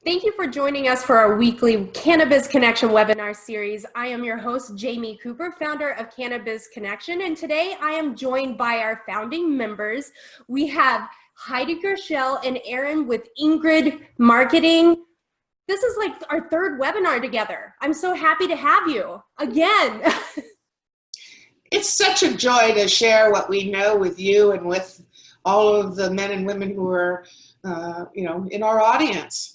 Thank you for joining us for our weekly Cannabis Connection webinar series. I am your host, Jamie Cooper, founder of Cannabis Connection, and today I am joined by our founding members. We have Heidi Gershell and Aaron with Ingrid Marketing. This is like our third webinar together. I'm so happy to have you again. It's such a joy to share what we know with you and with all of the men and women who are, in our audience.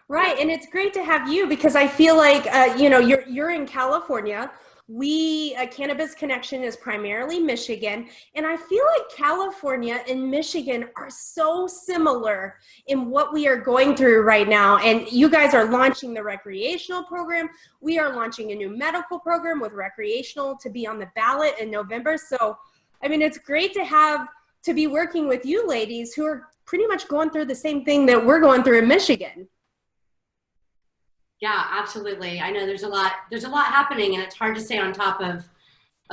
Right, and it's great to have you because I feel like you're in California. We Cannabis Connection is primarily Michigan, and I feel like California and Michigan are so similar in what we are going through right now. And you guys are launching the recreational program. We are launching a new medical program with recreational to be on the ballot in November. So, I mean, it's great to be working with you ladies who are pretty much going through the same thing that we're going through in Michigan. Yeah, absolutely. I know there's a lot happening, and it's hard to stay on top of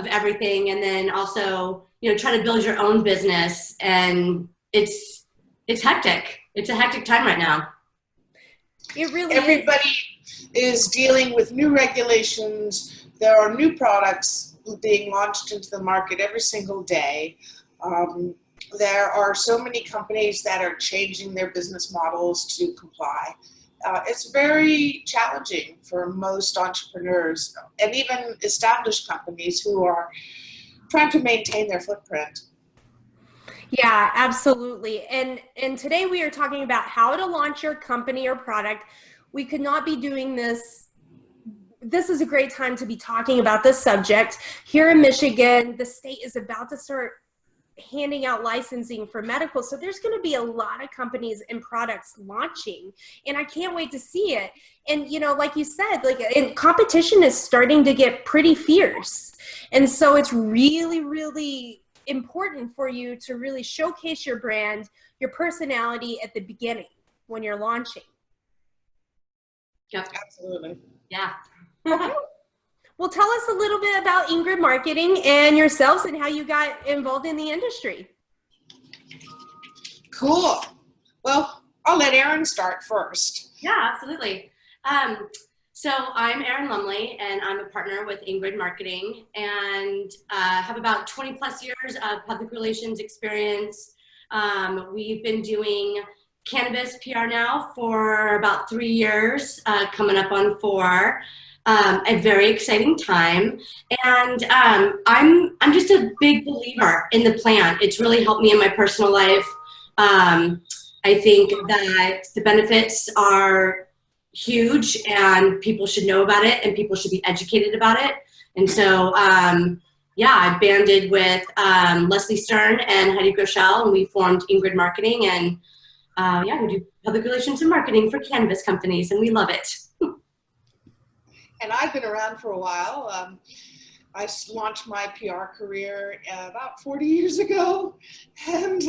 everything. And then also, try to build your own business, and it's hectic. It's a hectic time right now. It really Everybody is dealing with new regulations. There are new products being launched into the market every single day. There are so many companies that are changing their business models to comply. It's very challenging for most entrepreneurs and even established companies who are trying to maintain their footprint. Yeah, absolutely. And today we are talking about how to launch your company or product. We could not be doing this. This is a great time to be talking about this subject. Here in Michigan, the state is about to start handing out licensing for medical. So there's going to be a lot of companies and products launching, and I can't wait to see it. And, like you said, and competition is starting to get pretty fierce. And so it's really, really important for you to really showcase your brand, your personality at the beginning when you're launching. Yep. Absolutely. Yeah. Well, tell us a little bit about Ingrid Marketing and yourselves and how you got involved in the industry. Cool. Well, I'll let Aaron start first. Yeah, absolutely. So I'm Erin Lumley, and I'm a partner with Ingrid Marketing, and have about 20 plus years of public relations experience. We've been doing cannabis PR now for about 3 years, coming up on 4. A very exciting time, and I'm just a big believer in the plant. It's really helped me in my personal life. I think that the benefits are huge, and people should know about it, and people should be educated about it. And so, I banded with Leslie Stern and Heidi Gershell, and we formed Ingrid Marketing, and we do public relations and marketing for cannabis companies, and we love it. And I've been around for a while. I launched my PR career about 40 years ago. And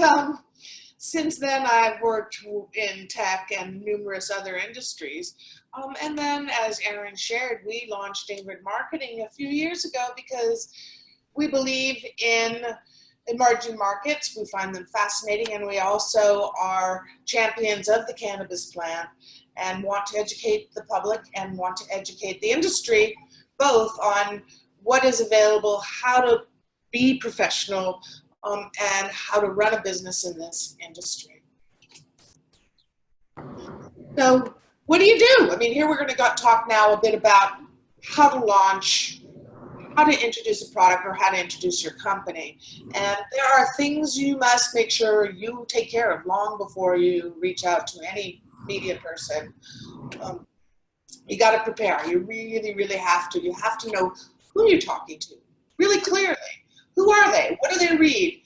since then, I've worked in tech and numerous other industries. And then, as Aaron shared, we launched Ingrid Marketing a few years ago because we believe in emerging markets. We find them fascinating, and we also are champions of the cannabis plant and want to educate the public and want to educate the industry both on what is available, how to be professional, and how to run a business in this industry. So what do you do? I mean, here we're going to talk now a bit about how to launch, how to introduce a product, or how to introduce your company. And there are things you must make sure you take care of long before you reach out to any media person. You got to prepare. You really, really have to. You have to know who you're talking to really clearly. Who are they? What do they read?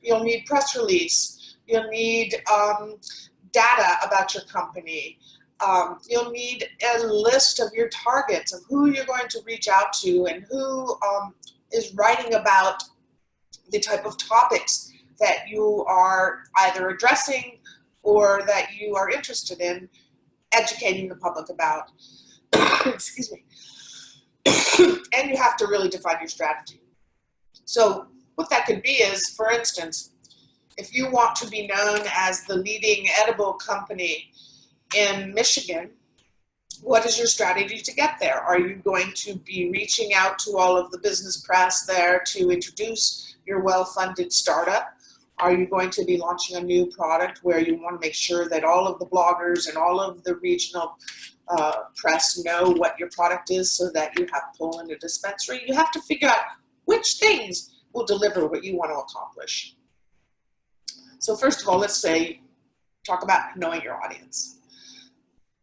You'll need press release. You'll need data about your company. You'll need a list of your targets of who you're going to reach out to and who is writing about the type of topics that you are either addressing or that you are interested in educating the public about. Excuse me. And you have to really define your strategy. So what that could be is, for instance, if you want to be known as the leading edible company in Michigan, what is your strategy to get there? Are you going to be reaching out to all of the business press there to introduce your well-funded startup? Are you going to be launching a new product where you want to make sure that all of the bloggers and all of the regional press know what your product is so that you have pull in a dispensary? You have to figure out which things will deliver what you want to accomplish. So first of all, let's talk about knowing your audience.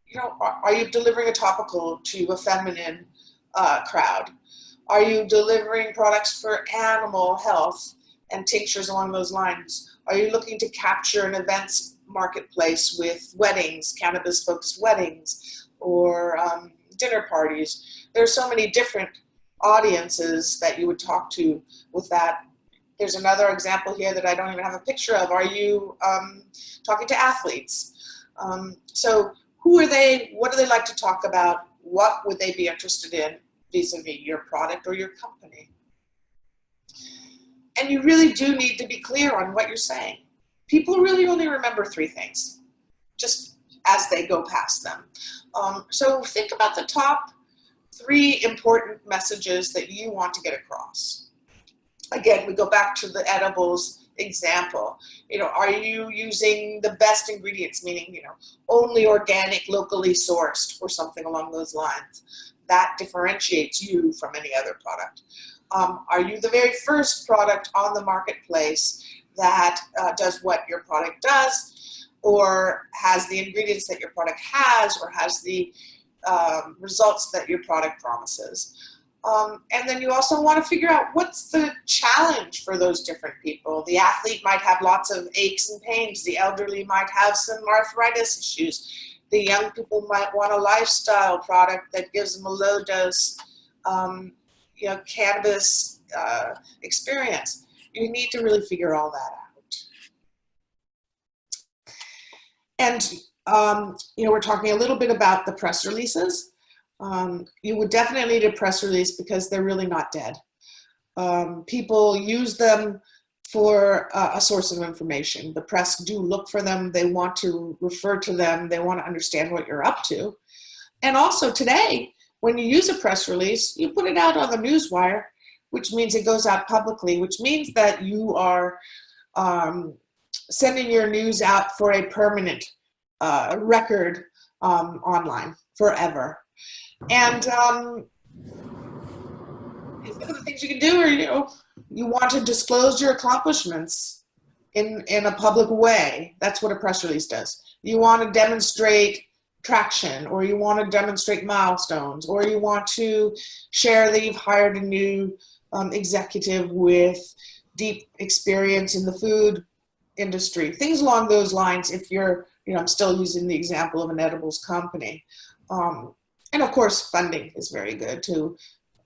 You know, are you delivering a topical to a feminine crowd? Are you delivering products for animal health and tinctures along those lines? Are you looking to capture an events marketplace with weddings, cannabis-focused weddings, or dinner parties? There are so many different audiences that you would talk to with that. There's another example here that I don't even have a picture of. Are you talking to athletes? So who are they? What do they like to talk about? What would they be interested in vis-a-vis your product or your company? And you really do need to be clear on what you're saying. People really only remember 3 things, just as they go past them. So think about the top 3 important messages that you want to get across. Again, we go back to the edibles example. You know, are you using the best ingredients, meaning, you know, only organic, locally sourced, or something along those lines? That differentiates you from any other product. Are you the very first product on the marketplace that does what your product does, or has the ingredients that your product has, or has the results that your product promises? And then you also want to figure out what's the challenge for those different people. The athlete might have lots of aches and pains. The elderly might have some arthritis issues. The young people might want a lifestyle product that gives them a low dose cannabis experience. You need to really figure all that out. And we're talking a little bit about the press releases. You would definitely need a press release because they're really not dead. People use them for a source of information. The press do look for them. They want to refer to them. They want to understand what you're up to. And also today, when you use a press release, you put it out on the newswire, which means it goes out publicly, which means that you are sending your news out for a permanent record online forever. And some of the things you can do are, you want to disclose your accomplishments in a public way. That's what a press release does. You want to demonstrate traction, or you want to demonstrate milestones, or you want to share that you've hired a new executive with deep experience in the food industry. Things along those lines if you're, I'm still using the example of an edibles company. And of course, funding is very good to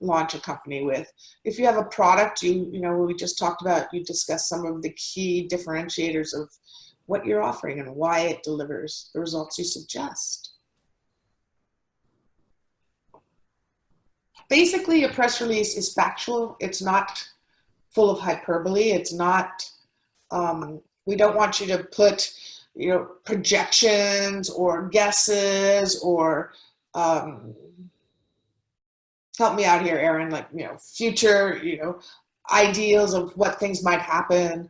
launch a company with. If you have a product, we just talked about, you discussed some of the key differentiators of what you're offering and why it delivers the results you suggest. Basically, a press release is factual. It's not full of hyperbole. It's not, we don't want you to put, projections or guesses or, help me out here, Erin, like, future, ideals of what things might happen.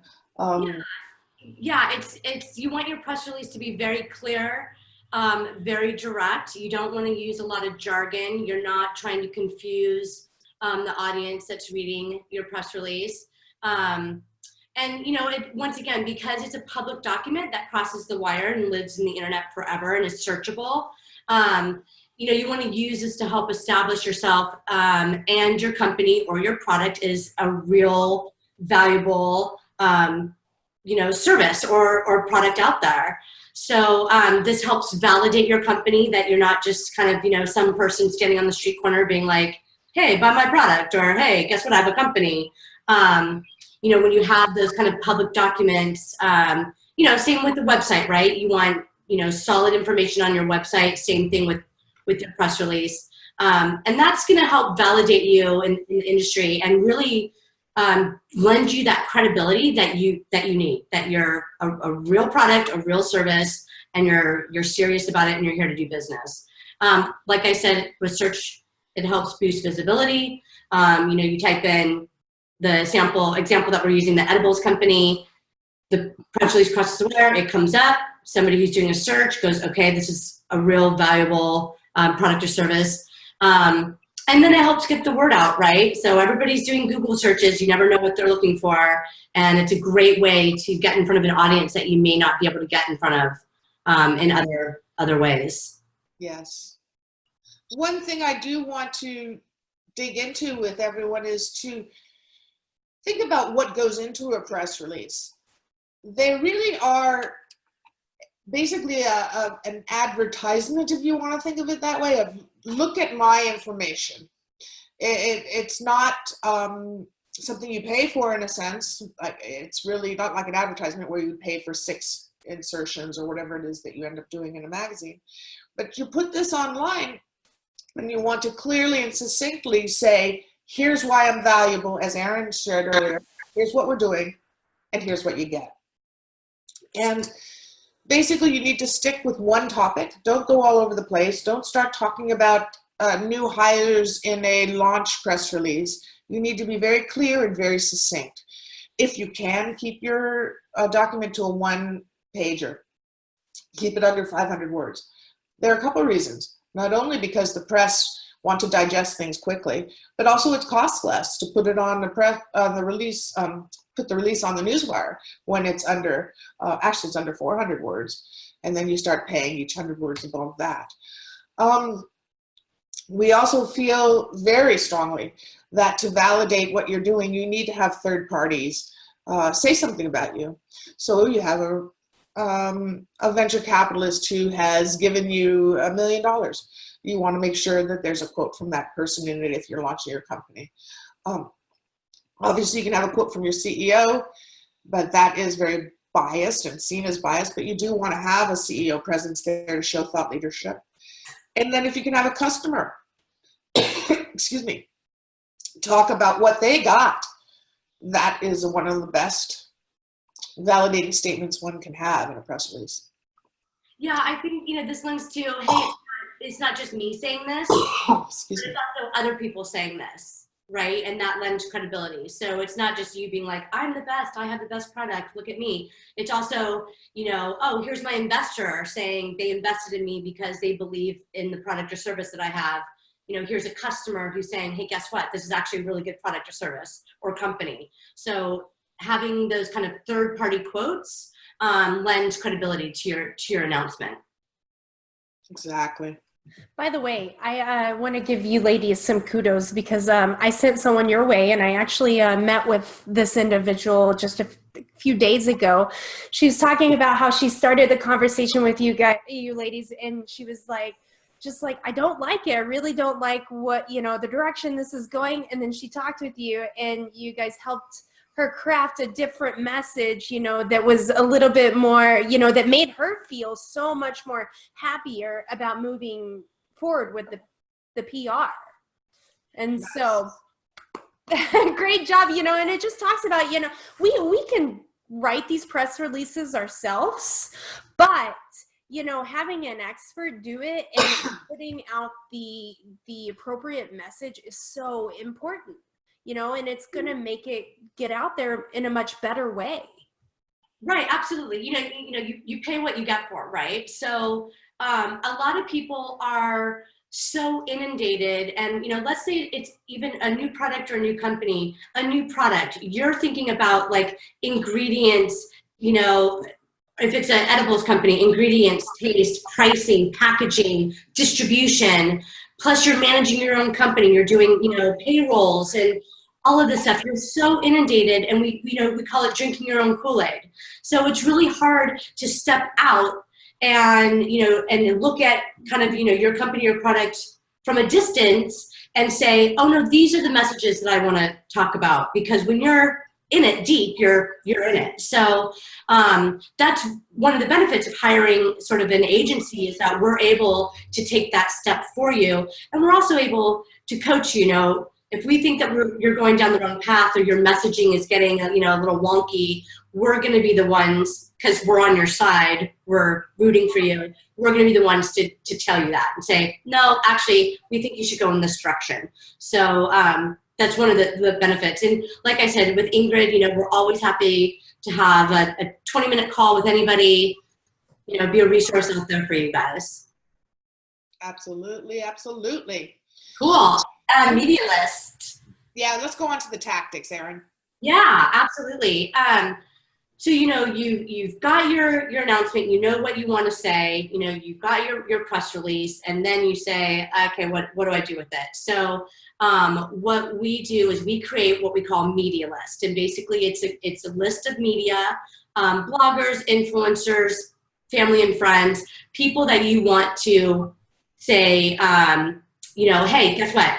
Yeah, it's you want your press release to be very clear, very direct. You don't want to use a lot of jargon. You're not trying to confuse the audience that's reading your press release. And once again, because it's a public document that crosses the wire and lives in the internet forever and is searchable, you want to use this to help establish yourself and your company or your product is a real valuable service or product out there. So this helps validate your company, that you're not just kind of, some person standing on the street corner being like, hey, buy my product, or hey, guess what, I have a company. When you have those kind of public documents, same with the website, right? You want, solid information on your website, same thing with your press release. And that's going to help validate you in the industry and really lend you that credibility that you need, that you're a real product, a real service, and you're serious about it and you're here to do business. Like I said, with search, it helps boost visibility. You type in the example that we're using, the edibles company, the press release crosses the wire, it comes up. Somebody who's doing a search goes, okay, this is a real valuable product or service. And then it helps get the word out, right? So everybody's doing Google searches. You never know what they're looking for. And it's a great way to get in front of an audience that you may not be able to get in front of in other ways. Yes. One thing I do want to dig into with everyone is to think about what goes into a press release. They really are basically an advertisement, if you want to think of it that way, of look at my information. It's not something you pay for in a sense. It's really not like an advertisement where you pay for 6 insertions or whatever it is that you end up doing in a magazine. But you put this online and you want to clearly and succinctly say, here's why I'm valuable, as Erin shared earlier, here's what we're doing, and here's what you get. And basically, you need to stick with one topic. Don't go all over the place. Don't start talking about new hires in a launch press release. You need to be very clear and very succinct. If you can, keep your document to a 1-pager. Keep it under 500 words. There are a couple of reasons. Not only because the press want to digest things quickly, but also it costs less to put it on the release. Put the release on the newswire when it's under, actually it's under 400 words, and then you start paying each 100 words above that. We also feel very strongly that to validate what you're doing, you need to have third parties say something about you. So you have a venture capitalist who has given you $1 million. You want to make sure that there's a quote from that person in it if you're launching your company. Obviously, you can have a quote from your CEO, but that is very biased and seen as biased, but you do want to have a CEO presence there to show thought leadership. And then if you can have a customer, excuse me, talk about what they got, that is one of the best validating statements one can have in a press release. Yeah, I think, this links to, hey, it's not just me saying this, Excuse me. it's also other people saying this, right? And that lends credibility. So it's not just you being like, I'm the best, I have the best product, look at me. It's also, oh, here's my investor saying they invested in me because they believe in the product or service that I have. Here's a customer who's saying, hey, guess what? This is actually a really good product or service or company. So having those kind of third-party quotes lends credibility to your announcement. Exactly. By the way, I want to give you ladies some kudos because I sent someone your way, and I actually met with this individual just a few days ago. She's talking about how she started the conversation with you ladies, and she was like, I don't like it. I really don't like what, the direction this is going. And then she talked with you, and you guys helped her craft a different message, that was a little bit more, that made her feel so much more happier about moving forward with the PR. And Yes. So great job, and it just talks about, we can write these press releases ourselves, but having an expert do it and putting out the appropriate message is so important. And it's going to make it get out there in a much better way. Right, absolutely. You pay what you get for, right? So a lot of people are so inundated, and let's say it's even a new product or a new company, a new product. You're thinking about like ingredients, if it's an edibles company, ingredients, taste, pricing, packaging, distribution. Plus you're managing your own company, you're doing, payrolls and all of this stuff. You're so inundated, and we call it drinking your own Kool-Aid. So it's really hard to step out and, and look at kind of, your company or product from a distance and say, oh no, these are the messages that I want to talk about. Because when you're in it deep, you're in it. So that's one of the benefits of hiring sort of an agency, is that we're able to take that step for you. And we're also able to coach you. If we think that you're going down the wrong path, or your messaging is getting a little wonky, we're going to be the ones because we're on your side, we're rooting for you, we're going to be the ones to tell you that and say, no, actually, we think you should go in this direction. So that's one of the benefits. And like I said, with Ingrid, we're always happy to have a 20-minute call with anybody, be a resource out there for you guys. Absolutely, absolutely. Cool. Media list. Yeah, let's go on to the tactics, Erin. Yeah, absolutely. So, you've got your announcement, what you want to say, you've got your press release, and then you say, okay, what do I do with it? So what we do is we create what we call media list. And basically it's a list of media, bloggers, influencers, family and friends, people that you want to say, hey, guess what?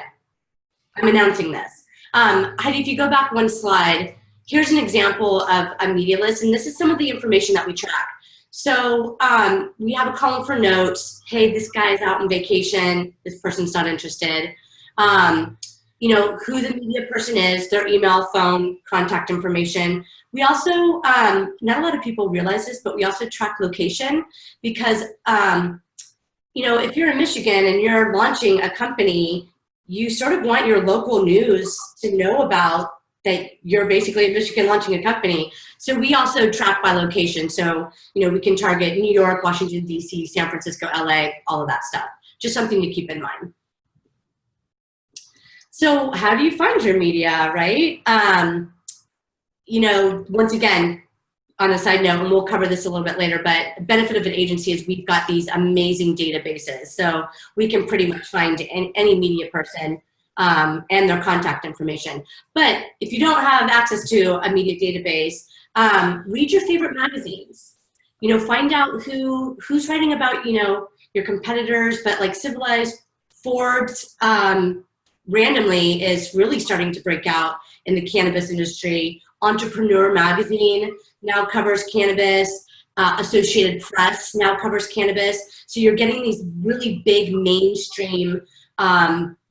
I'm announcing this. Heidi, if you go back one slide, here's an example of a media list, and this is some of the information that we track. So we have a column for notes. Hey, this guy's out on vacation. This person's not interested. Who the media person is, their email, phone, contact information. We also, not a lot of people realize this, but we also track location because, if you're in Michigan and you're launching a company, you sort of want your local news to know about that you're basically in Michigan launching a company. So we also track by location. So, we can target New York, Washington, D.C., San Francisco, LA, all of that stuff. Just something to keep in mind. So how do you find your media, right? Once again, on a side note, and we'll cover this a little bit later, but the benefit of an agency is we've got these amazing databases. So we can pretty much find any media person and their contact information. But if you don't have access to a media database, read your favorite magazines. Find out who's writing about, your competitors, but like Civilized, Forbes, randomly is really starting to break out in the cannabis industry. Entrepreneur magazine now covers cannabis. Associated Press now covers cannabis. So you're getting these really big mainstream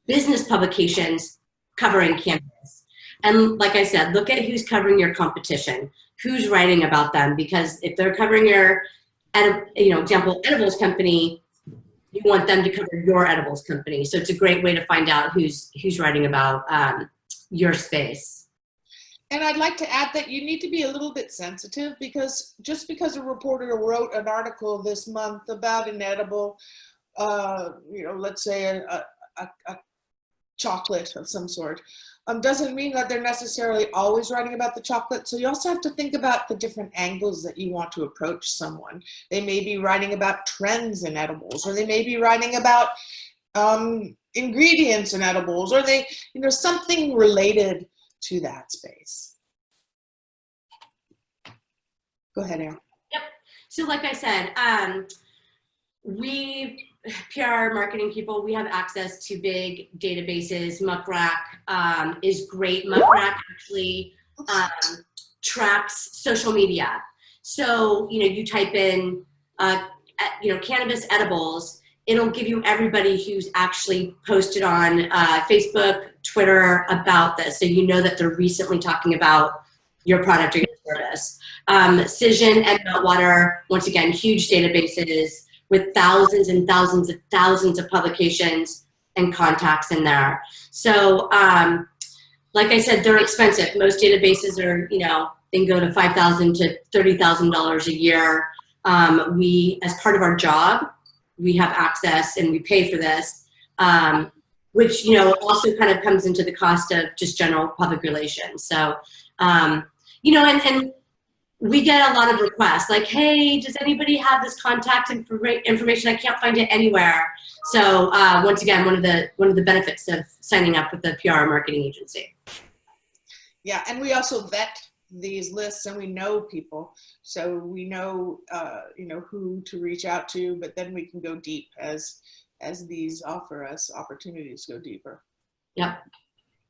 business publications covering cannabis. And like I said, look at who's covering your competition, who's writing about them, because if they're covering your, example, edibles company, you want them to cover your edibles company. So it's a great way to find out who's writing about your space. And I'd like to add that you need to be a little bit sensitive, because just because a reporter wrote an article this month about an edible, let's say a chocolate of some sort, doesn't mean that they're necessarily always writing about the chocolate. So you also have to think about the different angles that you want to approach someone. They may be writing about trends in edibles, or they may be writing about ingredients in edibles, or they, something related to that space. Go ahead, Erin. Yep. So like I said, we PR marketing people, we have access to big databases. Muck Rack is great. Muck Rack actually tracks social media. So, you type in, cannabis edibles, it'll give you everybody who's actually posted on Facebook, Twitter about this. So you know that they're recently talking about your product or your service. Cision and Meltwater, once again, huge databases with thousands and thousands and thousands of publications and contacts in there. So like I said, they're expensive. Most databases are, they can go to $5,000 to $30,000 a year. We, as part of our job, we have access and we pay for this, which, also kind of comes into the cost of just general public relations. So, and we get a lot of requests like, hey, does anybody have this contact information? I can't find it anywhere. So once again, one of the benefits of signing up with a PR marketing agency. Yeah, and we also vet these lists, and we know people, so we know who to reach out to, but then we can go deep as these offer us opportunities to go deeper. Yep.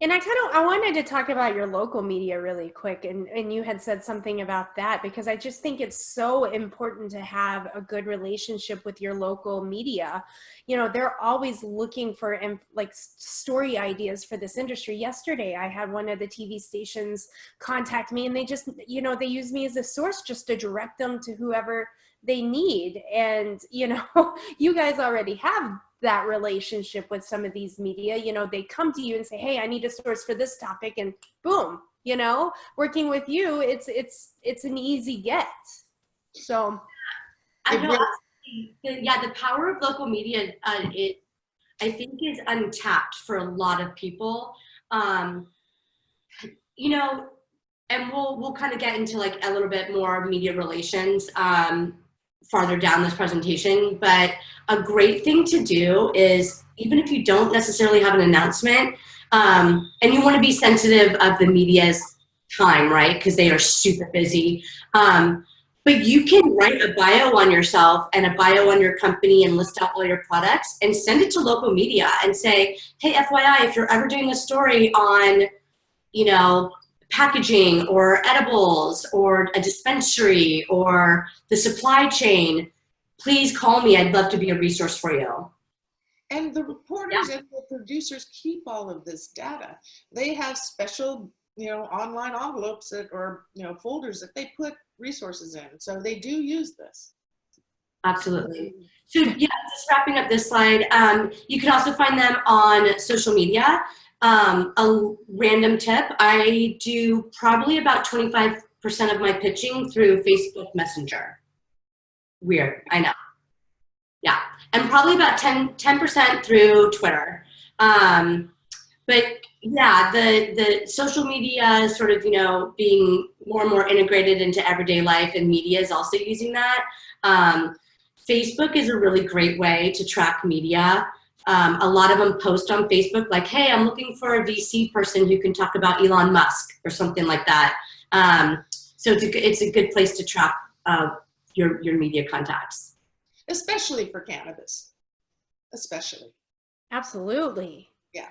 And I wanted to talk about your local media really quick, and you had said something about that, because I just think it's so important to have a good relationship with your local media. You know, they're always looking for like story ideas for this industry. Yesterday, I had one of the TV stations contact me, and they just, you know, they use me as a source just to direct them to whoever they need. And, you know, you guys already have that relationship with some of these media. You know, they come to you and say, hey, I need a source for this topic, and boom, you know, working with you, it's an easy get. So I know, yeah, the power of local media, I think is untapped for a lot of people. You know, and we'll kind of get into like a little bit more media relations farther down this presentation, but a great thing to do is, even if you don't necessarily have an announcement, and you want to be sensitive of the media's time, right? Because they are super busy. But you can write a bio on yourself and a bio on your company and list out all your products and send it to local media and say, hey, FYI, if you're ever doing a story on, you know, packaging or edibles or a dispensary or the supply chain, please call me. I'd love to be a resource for you. And the reporters and the producers keep all of this data. They have special, you know, online envelopes that, or, you know, folders that they put resources in. So they do use this. Absolutely. So yeah, just wrapping up this slide, you can also find them on social media. A random tip, I do probably about 25% of my pitching through Facebook Messenger. Weird, I know. Yeah, and probably about 10% through Twitter. But yeah, the social media sort of, you know, being more and more integrated into everyday life, and media is also using that. Facebook is a really great way to track media. A lot of them post on Facebook like, hey, I'm looking for a VC person who can talk about Elon Musk or something like that. So it's a good place to track your media contacts. Especially for cannabis, especially. absolutely. Yeah.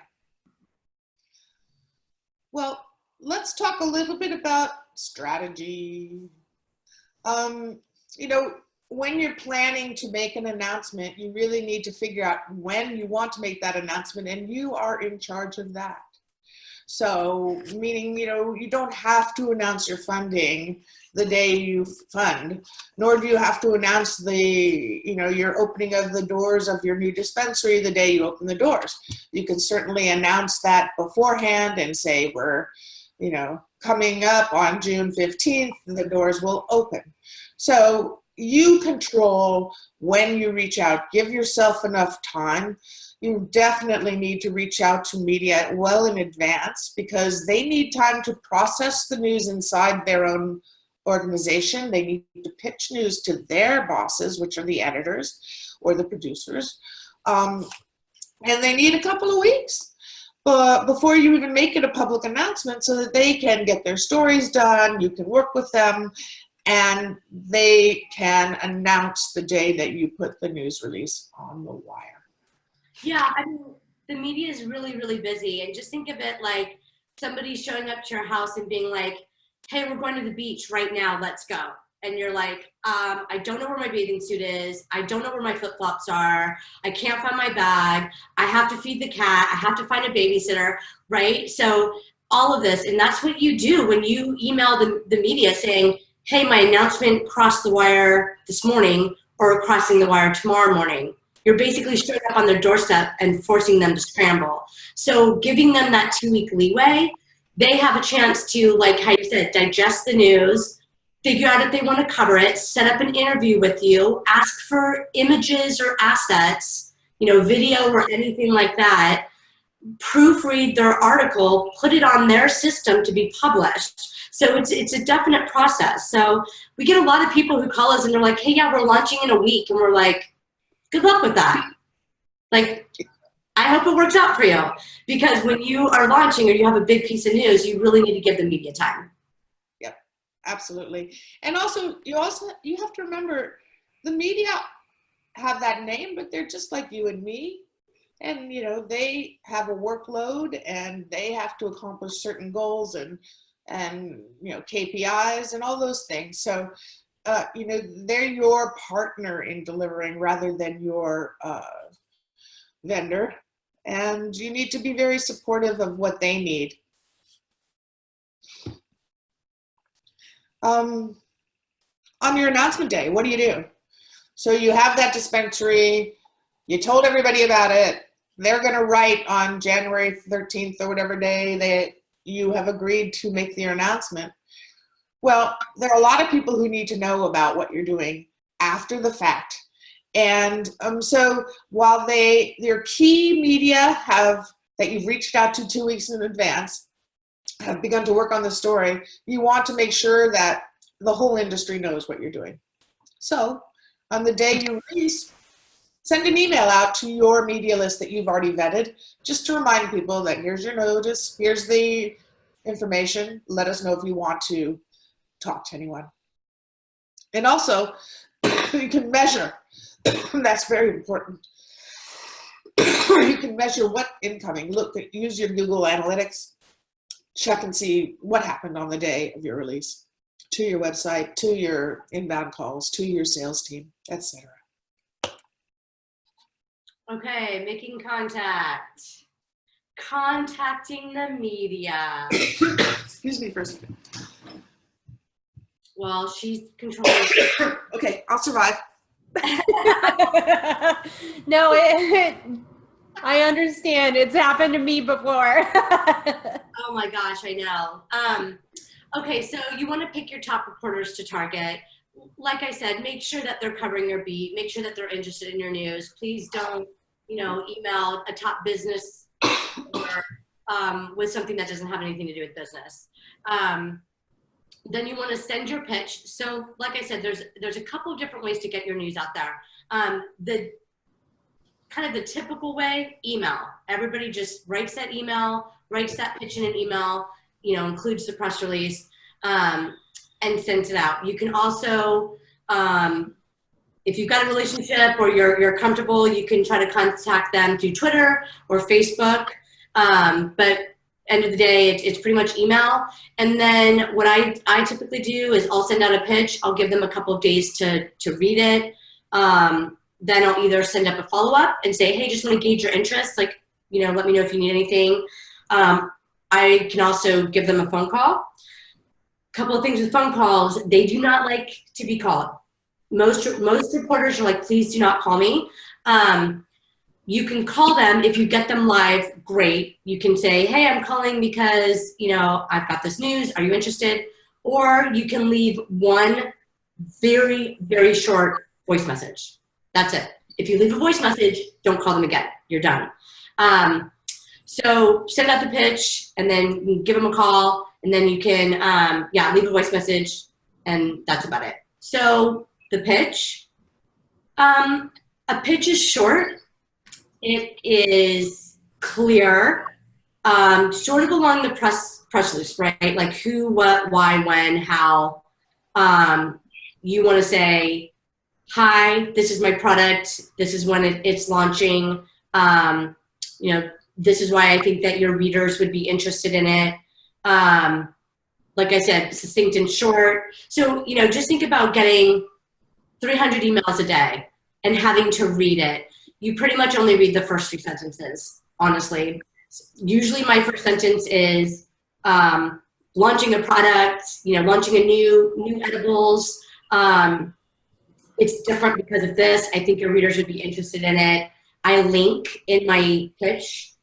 Well, let's talk a little bit about strategy. You know, when you're planning to make an announcement, you really need to figure out when you want to make that announcement, and you are in charge of that. So, meaning, you know, you don't have to announce your funding the day you fund, nor do you have to announce the, you know, your opening of the doors of your new dispensary the day you open the doors. You can certainly announce that beforehand and say, we're, you know, coming up on June 15th, the doors will open. So you control when you reach out. Give yourself enough time. You definitely need to reach out to media well in advance, because they need time to process the news inside their own organization. They need to pitch news to their bosses, which are the editors or the producers. And they need a couple of weeks before you even make it a public announcement, so that they can get their stories done, you can work with them, and they can announce the day that you put the news release on the wire. Yeah, I mean, the media is really, really busy. And just think of it like somebody showing up to your house and being like, hey, we're going to the beach right now, let's go. And you're like, I don't know where my bathing suit is. I don't know where my flip-flops are. I can't find my bag. I have to feed the cat. I have to find a babysitter, right? So all of this, and that's what you do when you email the media saying, hey, my announcement crossed the wire this morning, or crossing the wire tomorrow morning. You're basically showing up on their doorstep and forcing them to scramble. So giving them that 2-week leeway, they have a chance to, like how you said, digest the news, figure out if they want to cover it, set up an interview with you, ask for images or assets, you know, video or anything like that, proofread their article, put it on their system to be published. So it's a definite process. So we get a lot of people who call us and they're like, hey, yeah, we're launching in a week. And we're like, good luck with that. Like, I hope it works out for you, because when you are launching or you have a big piece of news, you really need to give the media time. Yep, absolutely. And also you have to remember, the media have that name, but they're just like you and me. and you know, they have a workload and they have to accomplish certain goals and you know, KPIs and all those things. So you know, they're your partner in delivering rather than your vendor, and you need to be very supportive of what they need. On your announcement day, what do you do? So you have that dispensary, you told everybody about it, they're going to write on January 13th or whatever day that you have agreed to make their announcement. Well, there are a lot of people who need to know about what you're doing after the fact. And so while your key media that you've reached out to 2 weeks in advance have begun to work on the story, you want to make sure that the whole industry knows what you're doing. So on the day you release, send an email out to your media list that you've already vetted, just to remind people that here's your notice, here's the information, let us know if you want to talk to anyone. And also, you can measure. That's very important. You can measure what incoming. Use your Google Analytics. Check and see what happened on the day of your release to your website, to your inbound calls, to your sales team, etc. Okay, making contact. Contacting the media. Excuse me for a second. Well, she's controlling. Okay, I'll survive. No, I understand. It's happened to me before. Oh my gosh, I know. Okay, so you want to pick your top reporters to target. Like I said, make sure that they're covering your beat. Make sure that they're interested in your news. Please don't, email a top business or, with something that doesn't have anything to do with business. Then you want to send your pitch. So like I said, there's a couple of different ways to get your news out there. The kind of the typical way, email. Everybody just writes that email, writes that pitch in an email, includes the press release, and sends it out. You can also, if you've got a relationship or you're comfortable, you can try to contact them through Twitter or Facebook. But end of the day, it's pretty much email. And then what I typically do is I'll send out a pitch. I'll give them a couple of days to read it. Then I'll either send up a follow-up and say, hey, just want to gauge your interest. Let me know if you need anything. I can also give them a phone call. A couple of things with phone calls, they do not like to be called. Most reporters are like, please do not call me. You can call them if you get them live, great. You can say, hey, I'm calling because, I've got this news. Are you interested? Or you can leave one very, very short voice message. That's it. If you leave a voice message, don't call them again. You're done. So send out the pitch and then you give them a call and then you can, leave a voice message and that's about it. So the pitch, a pitch is short. It is clear, sort of along the press release, right? Like who, what, why, when, how. You want to say, hi, this is my product. This is when it's launching. This is why I think that your readers would be interested in it. Like I said, succinct and short. So, just think about getting 300 emails a day and having to read it. You pretty much only read the first few sentences, honestly. Usually my first sentence is launching a product, launching a new edibles. It's different because of this. I think your readers would be interested in it. I link in my pitch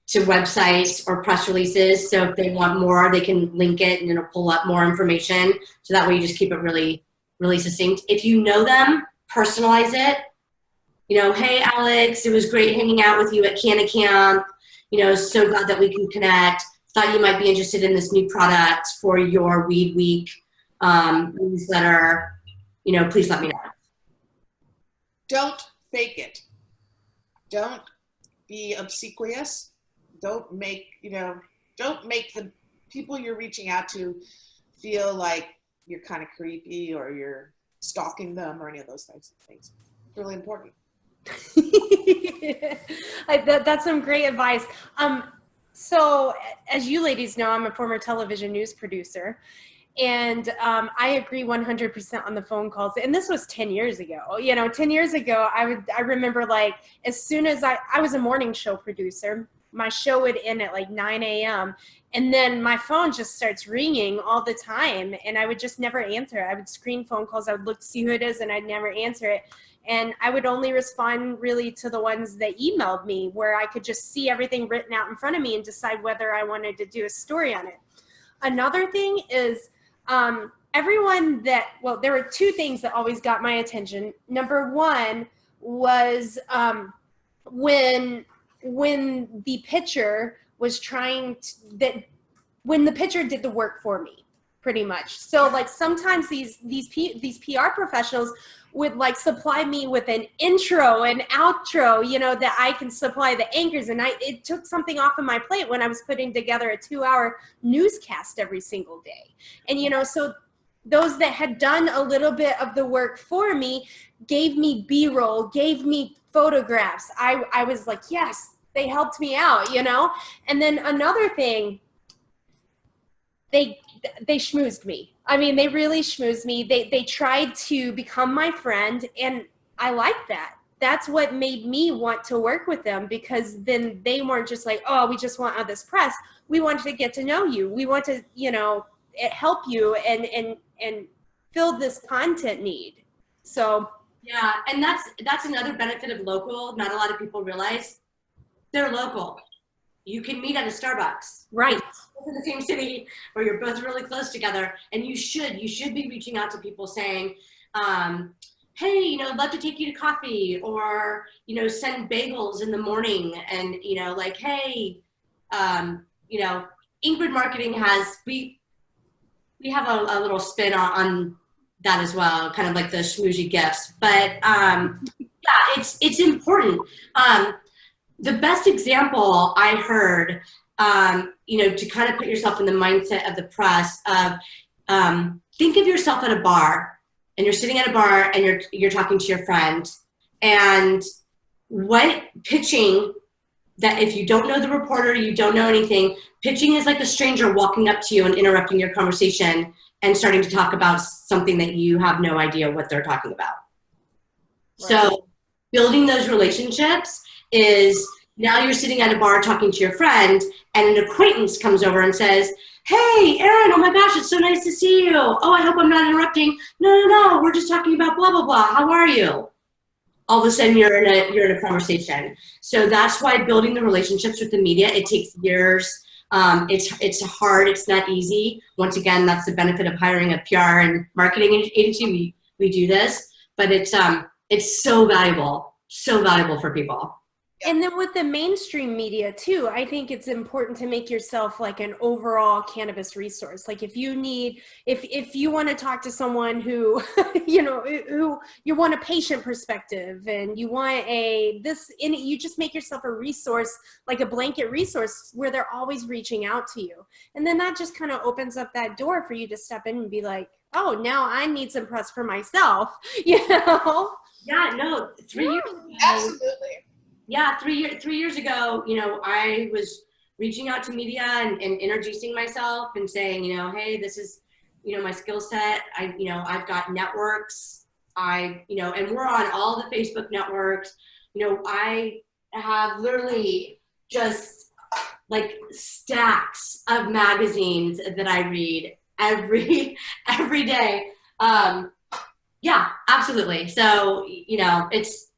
to websites or press releases. So if they want more, they can link it and it'll pull up more information. So that way you just keep it really, really succinct. If you know them, personalize it. Hey, Alex, it was great hanging out with you at Canna Camp. So glad that we can connect. Thought you might be interested in this new product for your Weed Week newsletter. Please let me know. Don't fake it. Don't be obsequious. Don't make the people you're reaching out to feel like you're kind of creepy or you're stalking them or any of those types of things. It's really important. That's some great advice. So as you ladies know, I'm a former television news producer. And I agree 100% on the phone calls. And this was 10 years ago. 10 years ago, I remember like as soon as I was a morning show producer, my show would end at like 9 a.m. And then my phone just starts ringing all the time. And I would just never answer it. I would screen phone calls. I would look to see who it is and I'd never answer it. And I would only respond really to the ones that emailed me where I could just see everything written out in front of me and decide whether I wanted to do a story on it. Another thing is, there were two things that always got my attention. Number one was when the pitcher was when the pitcher did the work for me, pretty much. So like sometimes these PR professionals would like supply me with an intro and outro, that I can supply the anchors. And it took something off of my plate when I was putting together a 2-hour newscast every single day. And, so those that had done a little bit of the work for me gave me B-roll, gave me photographs. I was like, yes, they helped me out, And then another thing, they schmoozed me. I mean, they really schmoozed me. They tried to become my friend, and I liked that. That's what made me want to work with them, because then they weren't just like, oh, we just want all this press. We wanted to get to know you. We want to, help you and fill this content need. So yeah, and that's another benefit of local. Not a lot of people realize they're local. You can meet at a Starbucks. Right. In the same city, or you're both really close together, and you should be reaching out to people saying, hey, I'd love to take you to coffee, or, send bagels in the morning, and, like, hey, Ingrid Marketing we have a little spin on that as well, kind of like the schmoozy gifts, but yeah, it's important. The best example I heard, to kind of put yourself in the mindset of the press of, think of yourself at a bar, and you're sitting at a bar and you're talking to your friend, and what pitching that, if you don't know the reporter, you don't know anything, pitching is like a stranger walking up to you and interrupting your conversation and starting to talk about something that you have no idea what they're talking about. Right. So building those relationships is, now you're sitting at a bar talking to your friend, and an acquaintance comes over and says, hey, Erin, oh my gosh, it's so nice to see you. Oh, I hope I'm not interrupting. No, we're just talking about blah, blah, blah. How are you? All of a sudden you're in a conversation. So that's why building the relationships with the media, it takes years. It's hard, it's not easy. Once again, that's the benefit of hiring a PR and marketing agency. We do this, but it's so valuable for people. And then with the mainstream media too, I think it's important to make yourself like an overall cannabis resource. Like if you want to talk to someone who, who you want a patient perspective, and you want you just make yourself a resource, like a blanket resource where they're always reaching out to you. And then that just kind of opens up that door for you to step in and be like, oh, now I need some press for myself, Yeah, no, 3 years ago. Absolutely. Yeah, 3 years ago, I was reaching out to media and introducing myself and saying, hey, this is, my skill set. I've got networks. And we're on all the Facebook networks. I have literally just like stacks of magazines that I read every day. Yeah, absolutely. So, it's,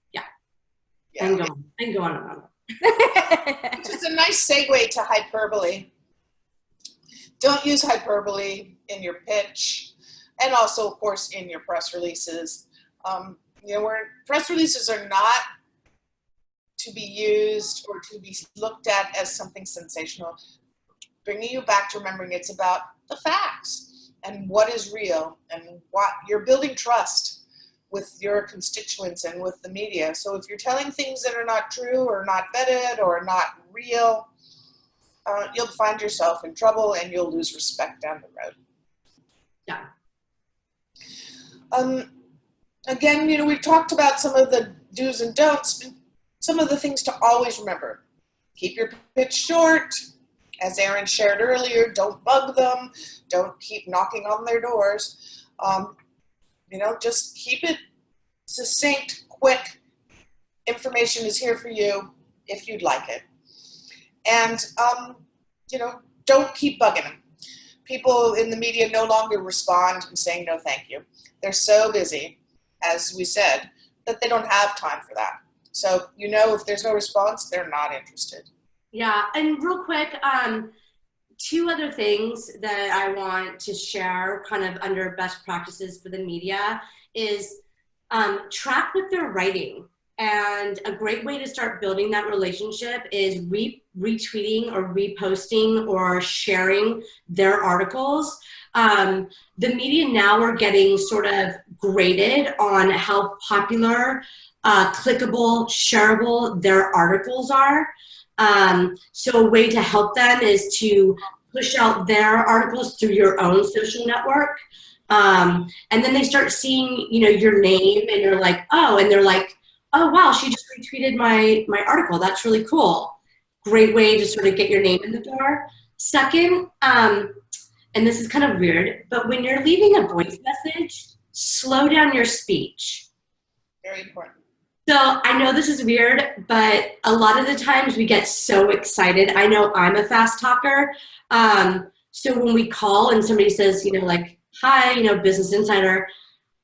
I can go on and on. Which is a nice segue to hyperbole. Don't use hyperbole in your pitch, and also, of course, in your press releases. Where press releases are not to be used or to be looked at as something sensational. Bringing you back to remembering it's about the facts and what is real, and what you're building trust with your constituents and with the media. So if you're telling things that are not true or not vetted or not real, you'll find yourself in trouble and you'll lose respect down the road. Yeah. Again, we've talked about some of the do's and don'ts. some of the things to always remember. Keep your pitch short. As Erin shared earlier, don't bug them. Don't keep knocking on their doors. Just keep it succinct, quick. Information is here for you if you'd like it. And, don't keep bugging them. People in the media no longer respond and saying no thank you. They're so busy, as we said, that they don't have time for that. So, if there's no response, they're not interested. Yeah, and real quick, two other things that I want to share kind of under best practices for the media is track what they're writing. And a great way to start building that relationship is retweeting or reposting or sharing their articles. The media now are getting sort of graded on how popular, clickable, shareable their articles are. So a way to help them is to push out their articles through your own social network. And then they start seeing, your name and you're like, oh, and they're like, oh, wow, she just retweeted my article. That's really cool. Great way to sort of get your name in the door. Second, and this is kind of weird, but when you're leaving a voice message, slow down your speech. Very important. So I know this is weird, but a lot of the times we get so excited. I know I'm a fast talker. So when we call and somebody says, hi, Business Insider,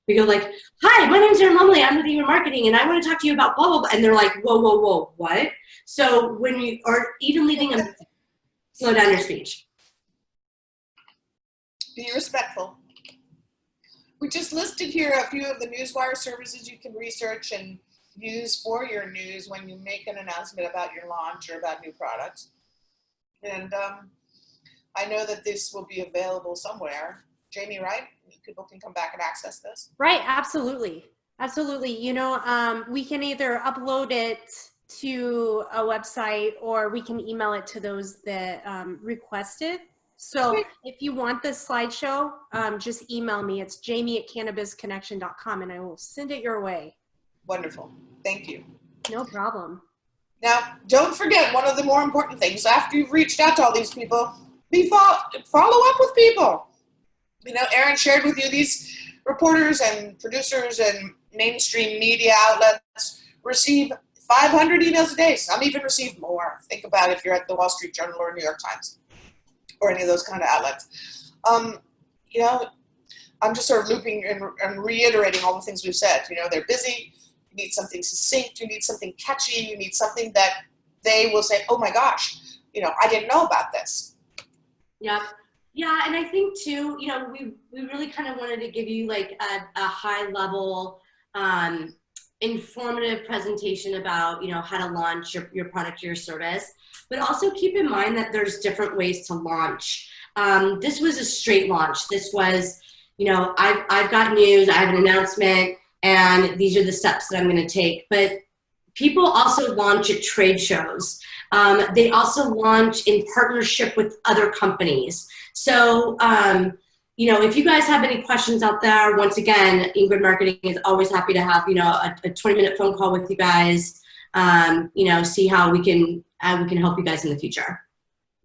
we go like, hi, my name's Erin Lumley. I'm with Ingrid Marketing, and I want to talk to you about blah, blah, blah. And they're like, whoa, whoa, whoa, what? So when you are even leaving a slow down your speech. Be respectful. We just listed here a few of the Newswire services you can research and use for your news when you make an announcement about your launch or about new products. And I know that this will be available somewhere. Jamie, right? People can come back and access this. Right, absolutely. Absolutely. We can either upload it to a website or we can email it to those that request it. So if you want this slideshow, just email me. It's jamie@cannabisconnection.com and I will send it your way. Wonderful. Thank you. No problem. Now, don't forget one of the more important things. After you've reached out to all these people, follow up with people. Erin shared with you these reporters and producers and mainstream media outlets receive 500 emails a day. Some even receive more. Think about if you're at the Wall Street Journal or New York Times or any of those kind of outlets. I'm just sort of looping and reiterating all the things we've said. They're busy. You need something succinct. You need something catchy. You need something that they will say, oh my gosh, I didn't know about this. Yeah. Yeah, and I think too, we really kind of wanted to give you like a high level, informative presentation about, how to launch your product or your service, but also keep in mind that there's different ways to launch. This was a straight launch. This was, I've got news, I have an announcement, and these are the steps that I'm going to take. But people also launch at trade shows. They also launch in partnership with other companies. So, if you guys have any questions out there, once again, Ingrid Marketing is always happy to have, a 20-minute phone call with you guys, see how we can help you guys in the future.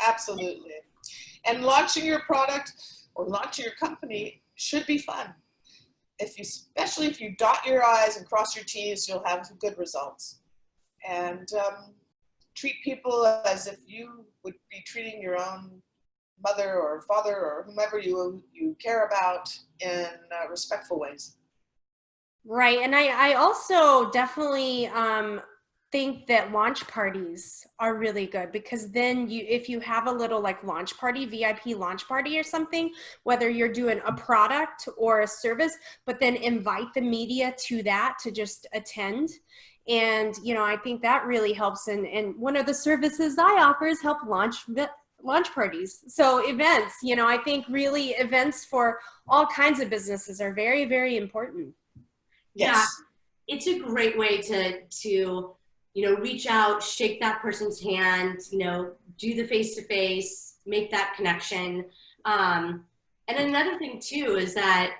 Absolutely. And launching your product or launching your company should be fun. Especially if you dot your I's and cross your T's, you'll have good results. And treat people as if you would be treating your own mother or father or whomever you care about in respectful ways. Right. And I also definitely think that launch parties are really good, because then if you have a little like launch party, VIP launch party or something, whether you're doing a product or a service, but then invite the media to that to just attend. And, I think that really helps. And one of the services I offer is help launch parties. So events, I think really events for all kinds of businesses are very, very important. Yes. Yeah, it's a great way to reach out, shake that person's hand, do the face-to-face, make that connection. And another thing too is that,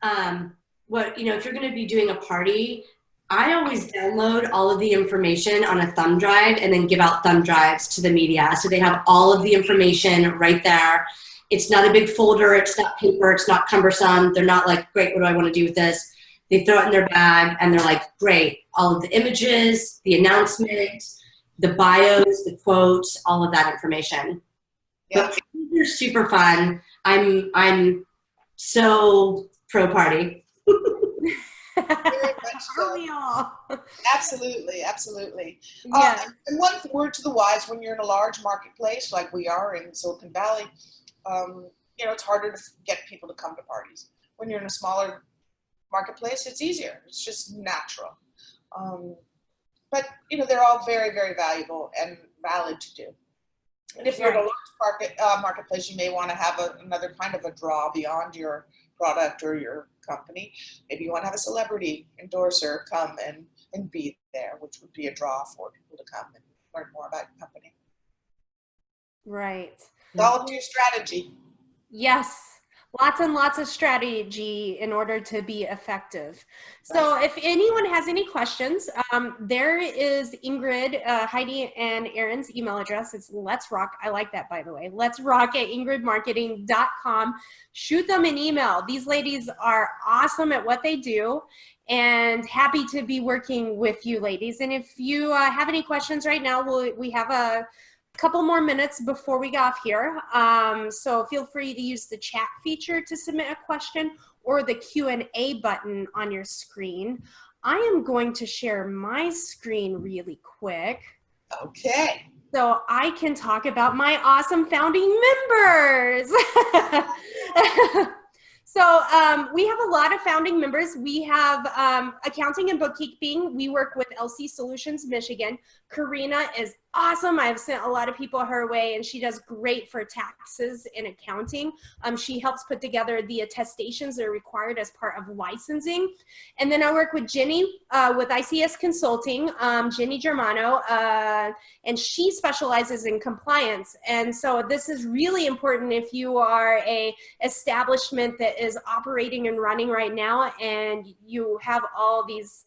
if you're going to be doing a party, I always download all of the information on a thumb drive and then give out thumb drives to the media. So they have all of the information right there. It's not a big folder. It's not paper. It's not cumbersome. They're not like, great, what do I want to do with this? They throw it in their bag and they're like, great. All of the images, the announcement, the bios, the quotes, all of that information. Yeah. But they're super fun. I'm so pro party. Very much so. Aren't we all? Absolutely, absolutely. Yeah. And one word to the wise: when you're in a large marketplace like we are in Silicon Valley, it's harder to get people to come to parties. When you're in a smaller marketplace, it's easier. It's just natural. But they're all very, very valuable and valid to do. And if you're in a large marketplace, you may want to have another kind of a draw beyond your product or your company. Maybe you want to have a celebrity endorser come and be there, which would be a draw for people to come and learn more about your company. Right. It's all up to your strategy. Yes. Lots and lots of strategy in order to be effective. So if anyone has any questions, there is Ingrid, Heidi, and Erin's email address. It's Let's Rock. I like that, by the way. Let's Rock at ingridmarketing.com. Shoot them an email. These ladies are awesome at what they do and happy to be working with you ladies. And if you have any questions right now, we have a couple more minutes before we get off here. So feel free to use the chat feature to submit a question or the Q&A button on your screen. I am going to share my screen really quick. Okay. So I can talk about my awesome founding members. So we have a lot of founding members. We have accounting and bookkeeping. We work with LC Solutions Michigan. Karina is awesome. I've sent a lot of people her way, and she does great for taxes and accounting. She helps put together the attestations that are required as part of licensing. And then I work with Jenny with ICS Consulting, Jenny Germano, and she specializes in compliance. And so this is really important if you are a establishment that is operating and running right now, and you have all these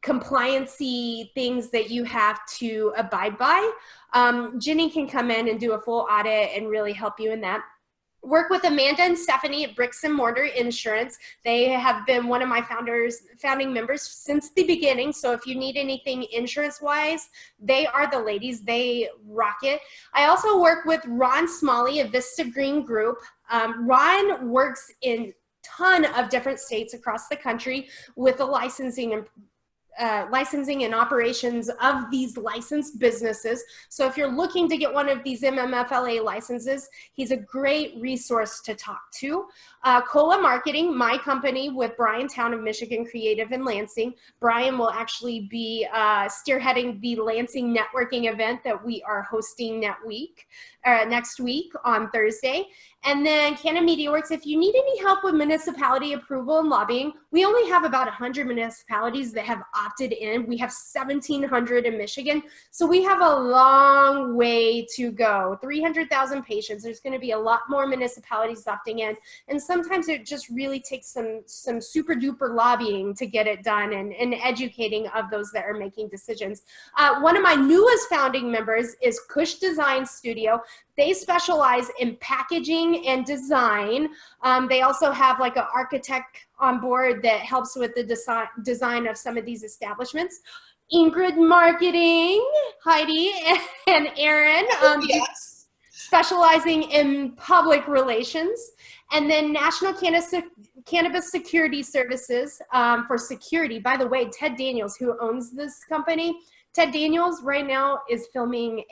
compliancy things that you have to abide by. Jenny can come in and do a full audit and really help you in that. Work with Amanda and Stephanie at Bricks and Mortar Insurance. They have been one of my founding members since the beginning. So if you need anything insurance-wise, they are the ladies. They rock it. I also work with Ron Smalley of Vista Green Group. Ron works in a ton of different states across the country with the licensing and operations of these licensed businesses. So if you're looking to get one of these MMFLA licenses, he's a great resource to talk to. Cola Marketing, my company with Brian Town of Michigan Creative in Lansing. Brian will actually be spearheading the Lansing networking event that we are hosting next week on Thursday. And then Canon MediaWorks, if you need any help with municipality approval and lobbying, we only have about 100 municipalities that have opted in. We have 1,700 in Michigan. So we have a long way to go. 300,000 patients. There's going to be a lot more municipalities opting in. And sometimes it just really takes some super duper lobbying to get it done and educating of those that are making decisions. One of my newest founding members is Kush Design Studio. They specialize in packaging and design. They also have like an architect on board that helps with the design of some of these establishments. Ingrid Marketing, Heidi and Erin, Yes. specializing in public relations. And then National Cannabis Security Services for security. By the way, Ted Daniels, who owns this company, Ted Daniels right now is filming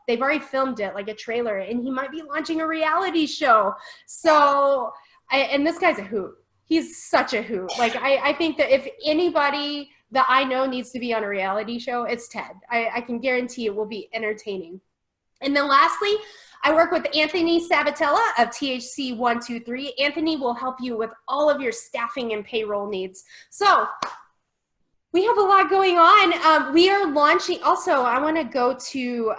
they've already filmed it, like a trailer, and he might be launching a reality show. So, and this guy's a hoot. He's such a hoot. Like, I think that if anybody that I know needs to be on a reality show, it's Ted. I can guarantee it will be entertaining. And then lastly, I work with Anthony Sabatella of THC 123. Anthony will help you with all of your staffing and payroll needs. So, we have a lot going on. We are launching, also, I want to go to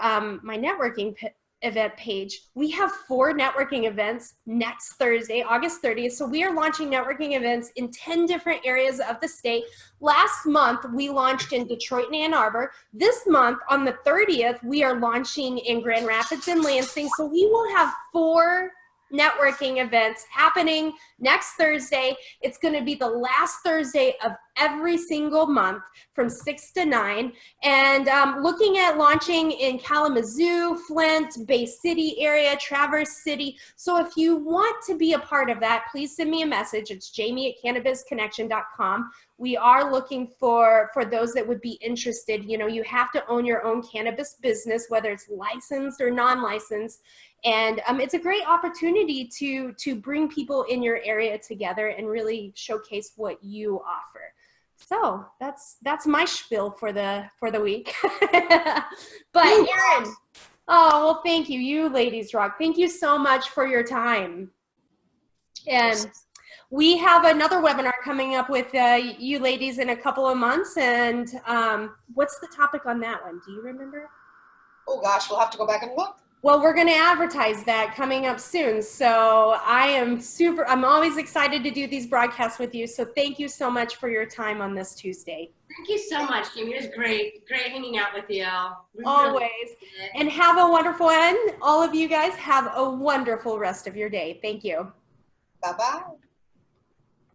my networking event page. We have 4 networking events next Thursday, August 30th. So we are launching networking events in 10 different areas of the state. Last month, we launched in Detroit and Ann Arbor. This month, on the 30th, we are launching in Grand Rapids and Lansing. So we will have 4 networking events happening next Thursday. It's going to be the last Thursday of every single month from 6 to 9. And looking at launching in Kalamazoo, Flint, Bay City area, Traverse City. So if you want to be a part of that, please send me a message. It's jamie@cannabisconnection.com. We are looking for those that would be interested. You know, you have to own your own cannabis business, whether it's licensed or non-licensed. And it's a great opportunity to bring people in your area together and really showcase what you offer. So that's my spiel for the week. But Erin, oh well, thank you. You ladies rock. Thank you so much for your time. And we have another webinar coming up with you ladies in a couple of months. And what's the topic on that one? Do you remember? Oh gosh, we'll have to go back and look. Well, we're going to advertise that coming up soon. So I'm always excited to do these broadcasts with you. So thank you so much for your time on this Tuesday. Thank you so much, Jamie. It was great hanging out with you. Always. And have a wonderful end. All of you guys have a wonderful rest of your day. Thank you. Bye-bye.